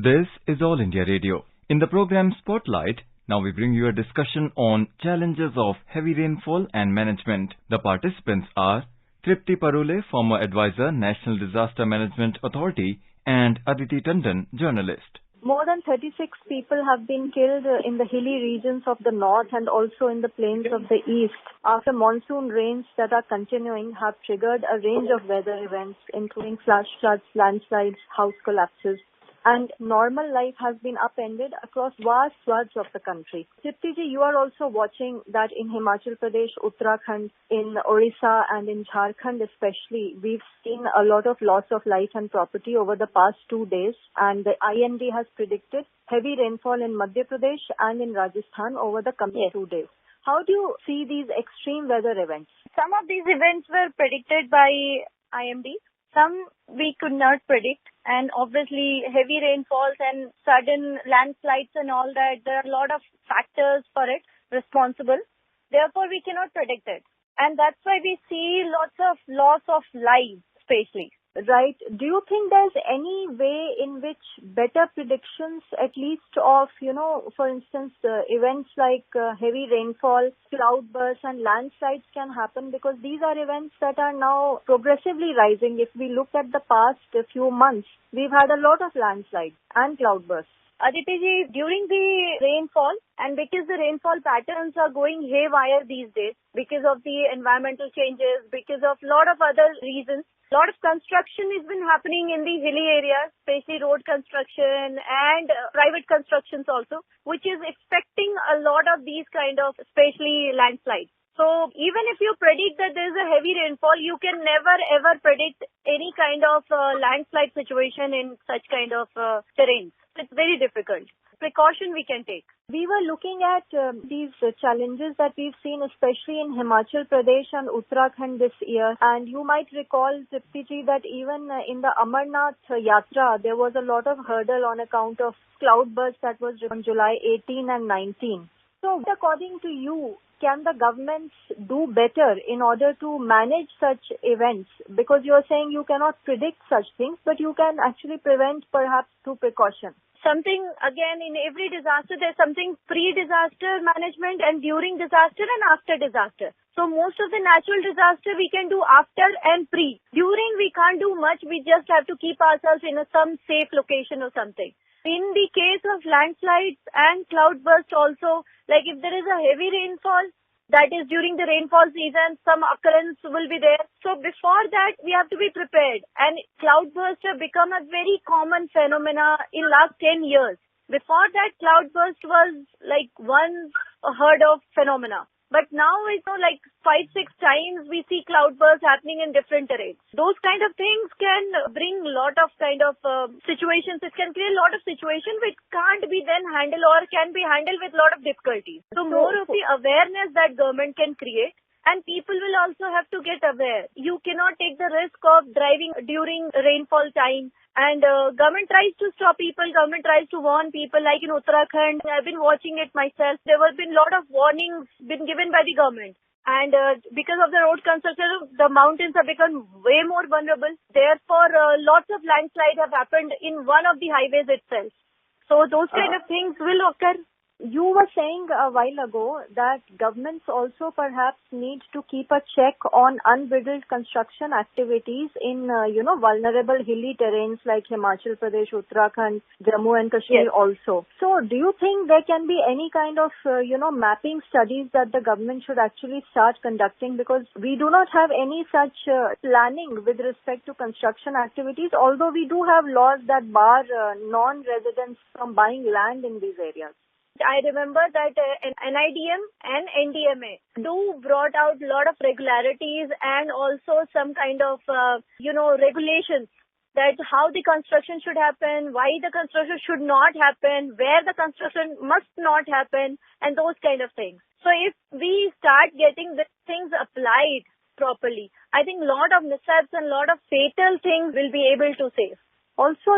This is All India Radio. In the program Spotlight, now we bring you a discussion on challenges of heavy rainfall and management. The participants are Tripti Parule, former advisor, National Disaster Management Authority, and Aditi Tandon, journalist. More than 36 people have been killed in the hilly regions of the north and also in the plains of the east after monsoon rains that are continuing have triggered a range of weather events including flash floods, landslides, house collapses, and normal life has been upended across vast swaths of the country. Tripti ji, you are also watching that in Himachal Pradesh, Uttarakhand, in Orissa and in Jharkhand especially, we've seen a lot of loss of life and property over the past 2 days, and the IMD has predicted heavy rainfall in Madhya Pradesh and in Rajasthan over the coming 2 days. How do you see these extreme weather events? Some of these events were predicted by IMD. Some we could not predict, and obviously heavy rainfalls and sudden landslides and all that, there are a lot of factors for it responsible. Therefore, we cannot predict it. And that's why we see lots of loss of lives, especially. Right. Do you think there's any way in which better predictions, at least of, for instance, events like heavy rainfall, cloudbursts and landslides can happen? Because these are events that are now progressively rising. If we look at the past few months, we've had a lot of landslides and cloudbursts. Aditi ji, during the rainfall, and because the rainfall patterns are going haywire these days, because of the environmental changes, because of a lot of other reasons, a lot of construction has been happening in the hilly areas, especially road construction and private constructions also, which is expecting a lot of these kind of, especially landslides. So even if you predict that there is a heavy rainfall, you can never ever predict any kind of landslide situation in such kind of terrains. It's very difficult. Precaution we can take. We were looking at these challenges that we've seen, especially in Himachal Pradesh and Uttarakhand this year. And you might recall, Tripti ji, that even in the Amarnath Yatra, there was a lot of hurdle on account of cloudburst that was on July 18 and 19. So according to you, can the governments do better in order to manage such events? Because you're saying you cannot predict such things, but you can actually prevent perhaps through precaution. Something, again, in every disaster, there's something pre-disaster management and during disaster and after disaster. So most of the natural disaster we can do after and pre. During we can't do much. We just have to keep ourselves in some safe location or something. In the case of landslides and cloudburst also, like if there is a heavy rainfall, that is during the rainfall season, some occurrence will be there. So before that, we have to be prepared. And cloudburst have become a very common phenomena in last 10 years. Before that, cloudburst was like one heard of phenomena. But now it's like 5-6 times we see cloudbursts happening in different terrains. Those kind of things can bring a lot of kind of situations. It can create a lot of situations which can't be then handled or can be handled with a lot of difficulties. So more of the awareness that government can create. And people will also have to get aware. You cannot take the risk of driving during rainfall time. And government tries to stop people, government tries to warn people, like in Uttarakhand. I've been watching it myself. There have been a lot of warnings been given by the government. And because of the road construction, the mountains have become way more vulnerable. Therefore, lots of landslides have happened in one of the highways itself. So those kind of things will occur. You were saying a while ago that governments also perhaps need to keep a check on unbridled construction activities in, vulnerable hilly terrains like Himachal Pradesh, Uttarakhand, Jammu and Kashmir also. So do you think there can be any kind of, mapping studies that the government should actually start conducting? Because we do not have any such planning with respect to construction activities, although we do have laws that bar non-residents from buying land in these areas. I remember that NIDM and NDMA brought out a lot of regularities and also some kind of, regulations that how the construction should happen, why the construction should not happen, where the construction must not happen, and those kind of things. So if we start getting these things applied properly, I think a lot of mishaps and a lot of fatal things will be able to save. Also,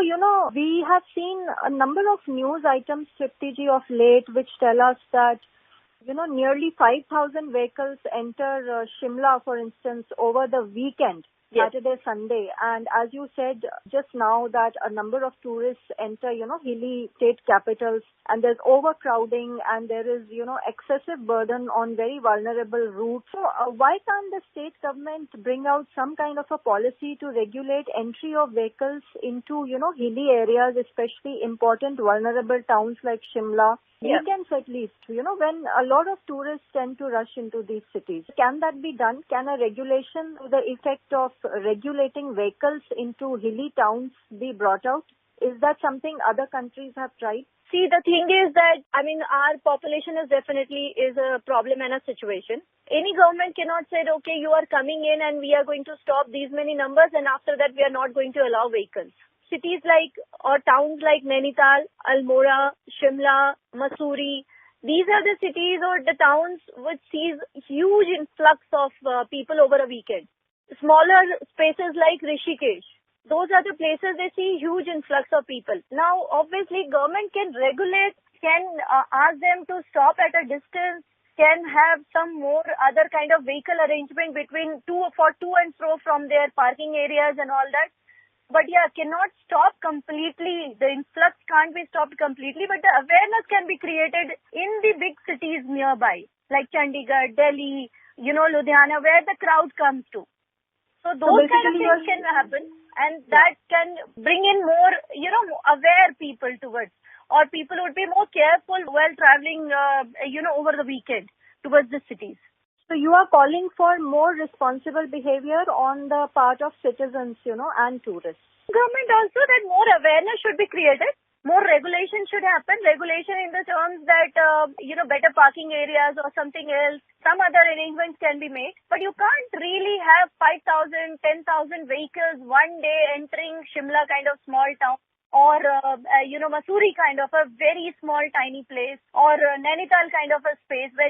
we have seen a number of news items, Tripti ji, of late, which tell us that, nearly 5,000 vehicles enter Shimla, for instance, over the weekend. Yes. Saturday, Sunday. And as you said just now that a number of tourists enter, hilly state capitals, and there's overcrowding and there is, excessive burden on very vulnerable routes. So why can't the state government bring out some kind of a policy to regulate entry of vehicles into, hilly areas, especially important vulnerable towns like Shimla? Yeah. Weekends at least, when a lot of tourists tend to rush into these cities. Can that be done? Can a regulation to the effect of regulating vehicles into hilly towns be brought out? Is that something other countries have tried? See, the thing is that, our population is definitely a problem and a situation. Any government cannot say, okay, you are coming in and we are going to stop these many numbers and after that we are not going to allow vehicles. Cities like or towns like Nainital, Almora, Shimla, Mussoorie, these are the cities or the towns which sees huge influx of people over a weekend. Smaller spaces like Rishikesh, those are the places they see huge influx of people. Now, obviously, government can regulate, can ask them to stop at a distance, can have some more other kind of vehicle arrangement between to and fro from their parking areas and all that. But yeah, cannot stop completely. The influx can't be stopped completely, but the awareness can be created in the big cities nearby, like Chandigarh, Delhi, Ludhiana, where the crowd comes to. So those kind of things can happen, and that can bring in more, aware people towards, or people would be more careful while traveling, over the weekend towards the cities. So you are calling for more responsible behavior on the part of citizens, and tourists. Government also that more awareness should be created. More regulation should happen. Regulation in the terms that, better parking areas or something else. Some other arrangements can be made. But you can't really have 5,000, 10,000 vehicles one day entering Shimla kind of small town. Or, Mussoorie kind of a very small, tiny place, or Nainital kind of a space where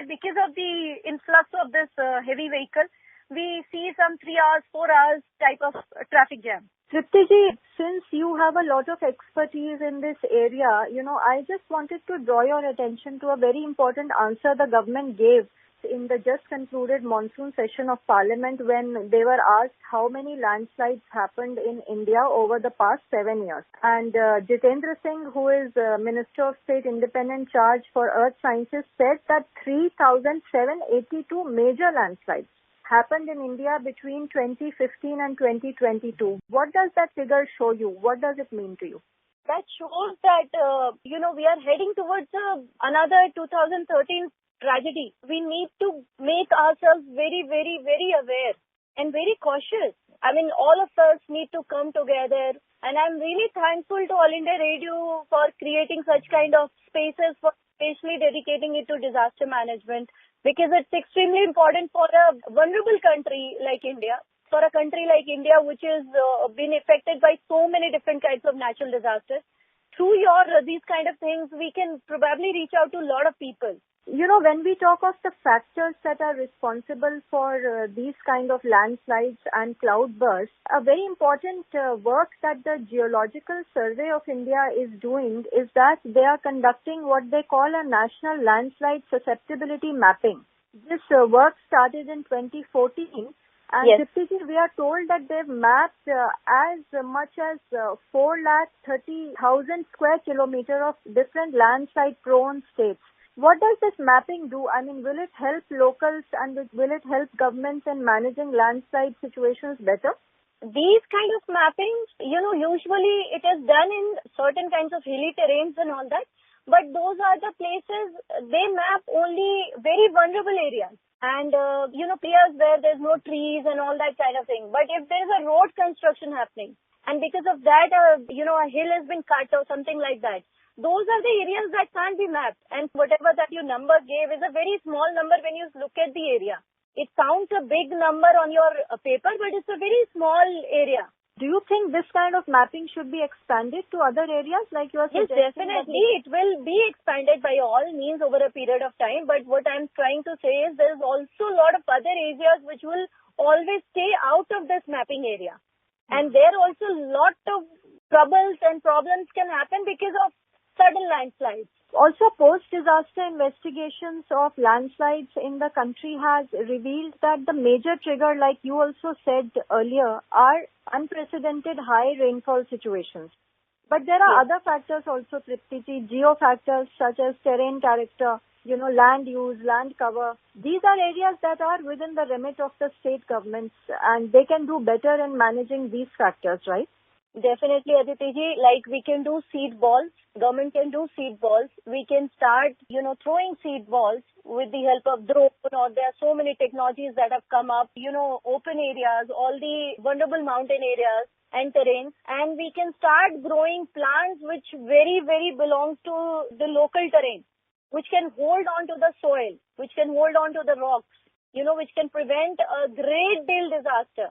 because of the influx of this heavy vehicle, we see some 3 hours, 4 hours type of traffic jam. Triptiji, since you have a lot of expertise in this area, I just wanted to draw your attention to a very important answer the government gave in the just concluded monsoon session of Parliament when they were asked how many landslides happened in India over the past 7 years. And Jitendra Singh, who is Minister of State Independent Charge for Earth Sciences, said that 3,782 major landslides happened in India between 2015 and 2022. What does that figure show you? What does it mean to you? That shows that, we are heading towards another 2013 tragedy. We need to make ourselves very, very, very aware and very cautious. All of us need to come together. And I'm really thankful to All India Radio for creating such kind of spaces, for especially dedicating it to disaster management, because it's extremely important for a vulnerable country like India, for a country like India which has been affected by so many different kinds of natural disasters. Through these kind of things, we can probably reach out to a lot of people. When we talk of the factors that are responsible for these kind of landslides and cloudbursts, a very important work that the Geological Survey of India is doing is that they are conducting what they call a National Landslide Susceptibility Mapping. This work started in 2014. And yes. We are told that they've mapped as much as 430,000 square kilometers of different landslide-prone states. What does this mapping do? Will it help locals and will it help governments in managing landslide situations better? These kind of mappings, usually it is done in certain kinds of hilly terrains and all that. But those are the places, they map only very vulnerable areas. And, areas where there's no trees and all that kind of thing. But if there's a road construction happening, and because of that, a hill has been cut or something like that, those are the areas that can't be mapped. And whatever that your number gave is a very small number when you look at the area. It sounds a big number on your paper, but it's a very small area. Do you think this kind of mapping should be expanded to other areas like you are suggesting? Yes, definitely. It will be expanded by all means over a period of time. But what I'm trying to say is there's also a lot of other areas which will always stay out of this mapping area. And there also a lot of troubles and problems can happen because of sudden landslides. Also, post-disaster investigations of landslides in the country has revealed that the major trigger, like you also said earlier, are unprecedented high rainfall situations. But there are other factors also, Triptiji, geo-factors such as terrain character, land use, land cover. These are areas that are within the remit of the state governments, and they can do better in managing these factors, right? Definitely, Aditi, like we can do seed balls. Government can do seed balls. We can start, throwing seed balls with the help of drone, or there are so many technologies that have come up, open areas, all the vulnerable mountain areas and terrains, and we can start growing plants which very, very belongs to the local terrain, which can hold on to the soil, which can hold on to the rocks, which can prevent a great deal disaster.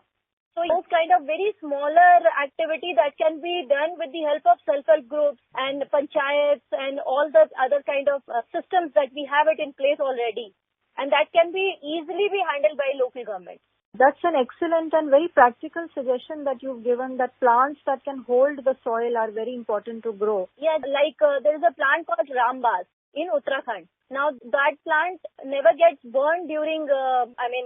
So those kind of very smaller activity that can be done with the help of self-help groups and panchayats and all the other kind of systems that we have it in place already. And that can be easily be handled by local government. That's an excellent and very practical suggestion that you've given, that plants that can hold the soil are very important to grow. Yeah, like there is a plant called Rambas in Uttarakhand. Now that plant never gets burned during,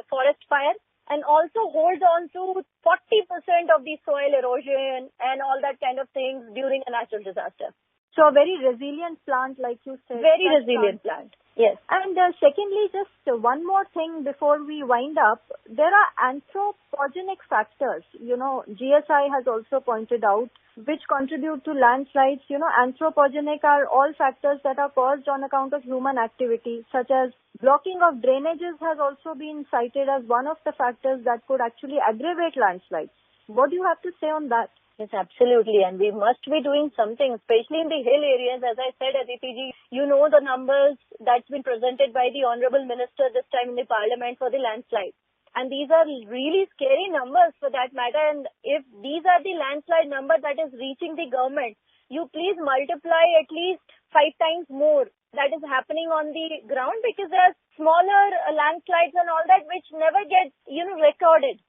forest fire, and also holds on to 40% of the soil erosion and all that kind of things during a natural disaster. So a very resilient plant, like you said. Very resilient plant. Yes. And secondly, just one more thing before we wind up. There are anthropogenic factors, GSI has also pointed out, which contribute to landslides. Anthropogenic are all factors that are caused on account of human activity, such as blocking of drainages has also been cited as one of the factors that could actually aggravate landslides. What do you have to say on that? Yes, absolutely. And we must be doing something, especially in the hill areas. As I said, Aditi, the numbers that's been presented by the Honorable Minister this time in the Parliament for the landslide. And these are really scary numbers for that matter. And if these are the landslide number that is reaching the government, you please multiply at least 5 times more that is happening on the ground, because there are smaller landslides and all that which never get, recorded.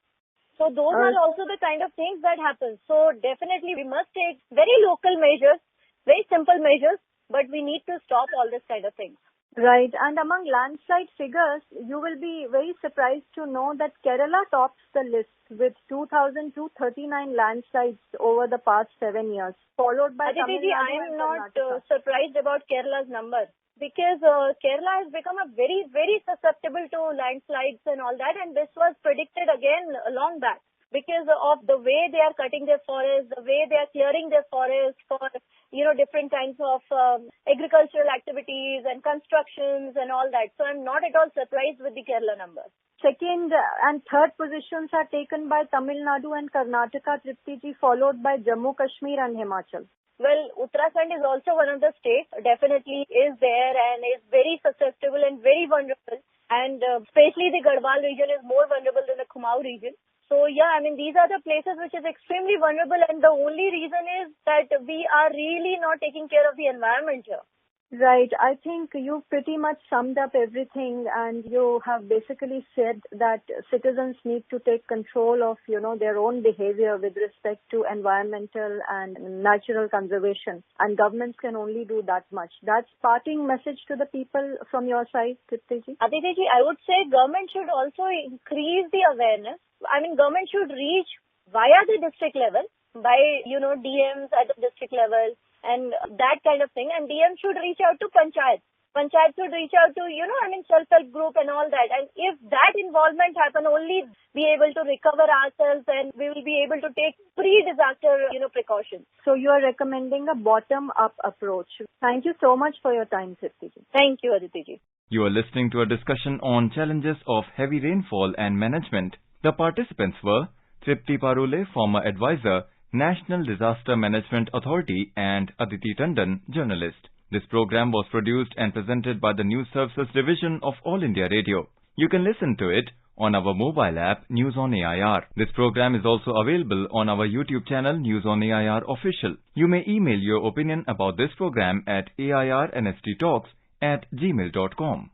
So those are also the kind of things that happen. So definitely we must take very local measures, very simple measures, but we need to stop all this kind of things. Right. And among landslide figures, you will be very surprised to know that Kerala tops the list with 2,239 landslides over the past 7 years, followed by Tamil Nadu. I am not surprised about Kerala's number, because Kerala has become a very, very susceptible to landslides and all that, and this was predicted again long back because of the way they are cutting their forests, the way they are clearing their forests for, different kinds of agricultural activities and constructions and all that. So I'm not at all surprised with the Kerala numbers. Second and third positions are taken by Tamil Nadu and Karnataka, Triptiji, followed by Jammu, Kashmir and Himachal. Well, Uttarakhand is also one of the states, definitely is there and is very susceptible and very vulnerable. And especially the Garhwal region is more vulnerable than the Kumaon region. So yeah, these are the places which is extremely vulnerable, and the only reason is that we are really not taking care of the environment here. Right. I think you pretty much summed up everything, and you have basically said that citizens need to take control of, their own behavior with respect to environmental and natural conservation, and governments can only do that much. That's parting message to the people from your side, Triptiji. Aditi, I would say government should also increase the awareness. Government should reach via the district level by, DMs at the district level and that kind of thing. And DM should reach out to panchayat. Panchayat should reach out to, self-help group and all that. And if that involvement happen, only be able to recover ourselves and we will be able to take pre-disaster, precautions. So you are recommending a bottom-up approach. Thank you so much for your time, Triptiji. Thank you, Aditi. You are listening to a discussion on challenges of heavy rainfall and management. The participants were Tripti Parule, former advisor, National Disaster Management Authority, and Aditi Tandon, journalist. This program was produced and presented by the News Services Division of All India Radio. You can listen to it on our mobile app News on AIR. This program is also available on our YouTube channel News on AIR Official. You may email your opinion about this program at airnsttalks@gmail.com.